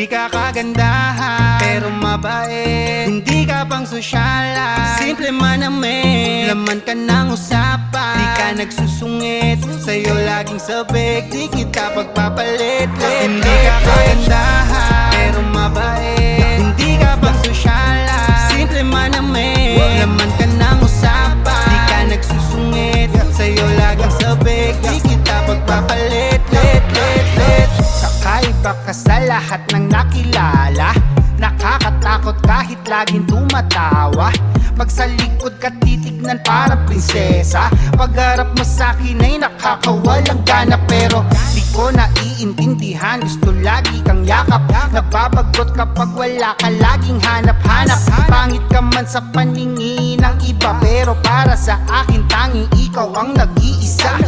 Hindi ka kagandahan, pero mabait. Hindi ka pang sosyala, simple manamit. Laman ka ng usapan, di ka nagsusungit. Sa'yo laging sabik, di kita pagpapalit. Hindi ka kagandahan, pero mabait. Hindi ka pang sosyala, simple manamit. Laman ka ng usapan, di ka nagsusungit. Sa'yo laging sabik, di kita pagpapalit. Kakaiba ka sa lahat ng nakilala. Nakakatakot kahit laging tumatawa. Pag sa likod ka titignan para prinsesa. Pagharap mo sa'kin ay nakakawalang gana. Pero di ko naiintindihan, gusto lagi kang yakap. Nababagot kapag wala ka laging hanap-hanap. Pangit ka man sa paningin ng iba, pero para sa akin tanging ikaw ang nag-iisa.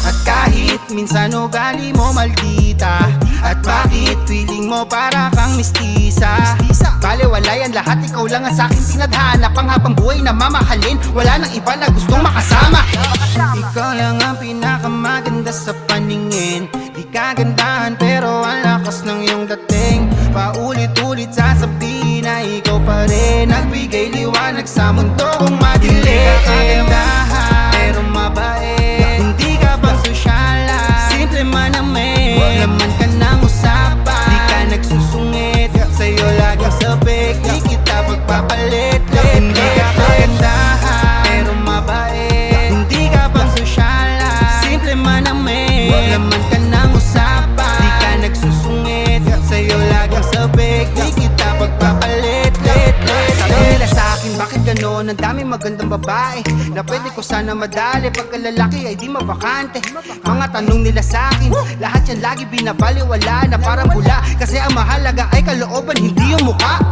At kahit minsan ugali mo maldita, at bakit feeling mo para kang mistisa. Baliwala yan lahat, ikaw lang ang sa'kin tinadhana. Pang habang buhay na mamahalin, wala nang iba na gustong makasama. Ikaw lang ang pinakamaganda sa paningin. Di kagandahan pero ang lakas ng iyong dating. Paulit-ulit sasabihin na ikaw pa rin nagbigay liwanag sa mundo kung madilim. Hindi ka kagandahan pero mabait. Hindi ka pang sosyala, simple manamit. Laman ka ng usapan, di ka nagsusungit. Sa'yo laging sabik, di kita pagpapalit. Hindi ka kagandahan pero mabait. Hindi ka pang sosyala, simple manamit. Laman ka ng usapan, di ka nagsusungit. Sa'yo laging sabik, di kita pagpapalit. Sabi nila sa'kin, bakit ganon? Ang daming magandang babae na pwede ko sana madali. Pagka lalaki ay di mabakante. Mga tanong nila sa'kin, lahat yan lagi binabaliwala na parang bula. Kasi ang mahalaga ay kalooban, hindi yung mukha.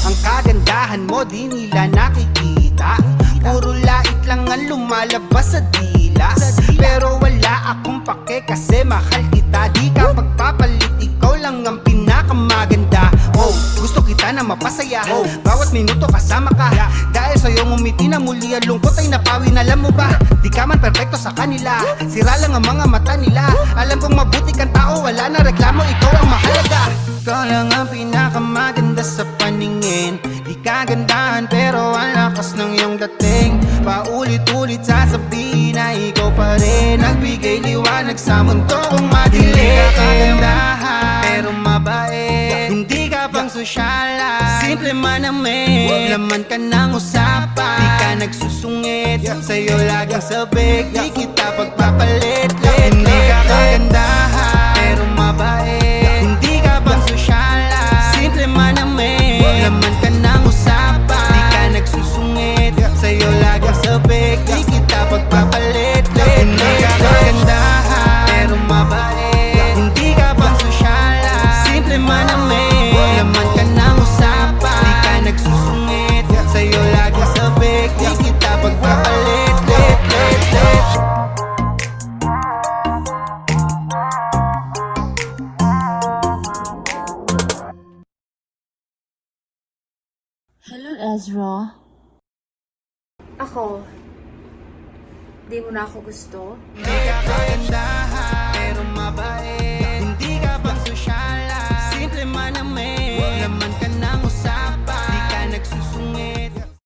Ang kagandahan mo di nila nakikita. Puro lait lang ang lumalabas sa dila. Pero wala akong pake kasi mahal kita. Di ka pagpapalit, ikaw lang ang pinakamaganda. Oh, gusto kita na mapasaya. Bawat minuto kasama ka. Dahil sa'yo ngumiti na muli ang lungkot ay napawin. Alam mo ba, di ka man perfecto sa kanila. Sira lang ang mga mata nila. Alam kong mabuti kang tao, wala na reklamo, ikaw ang mahalaga. Ikaw lang ang pinakamaganda sa paningin. Di kagandahan pero ang lakas ng iyong dating. Paulit-ulit sasabihin na ikaw pa rin nagbigay liwanag sa mundo kung madilim. Hindi ka kagandahan pero mabait. Hindi ka pang sosyala, simple manamit. Laman ka ng usapan, di ka nagsusungit. Sa'yo laging sabik, di kita pagpapalit. Hindi ka kagandahan pero mabait. Hindi ka pang sosyala, simple manamit. Laman ka ng usapan, di ka nagsusungit. Sa'yo laging sabik, di kita pagpapalit. Hindi ka kagandahan pero mabait. Hindi ka pang sosyala, simple manamit. Laman ka ng usapan, di ka nagsusungit. Sa'yo laging sabik, di kita pagpapalit. Hello, Ezra. Ako, di mo na ako gusto? Hindi ka kagandahan pero mabait.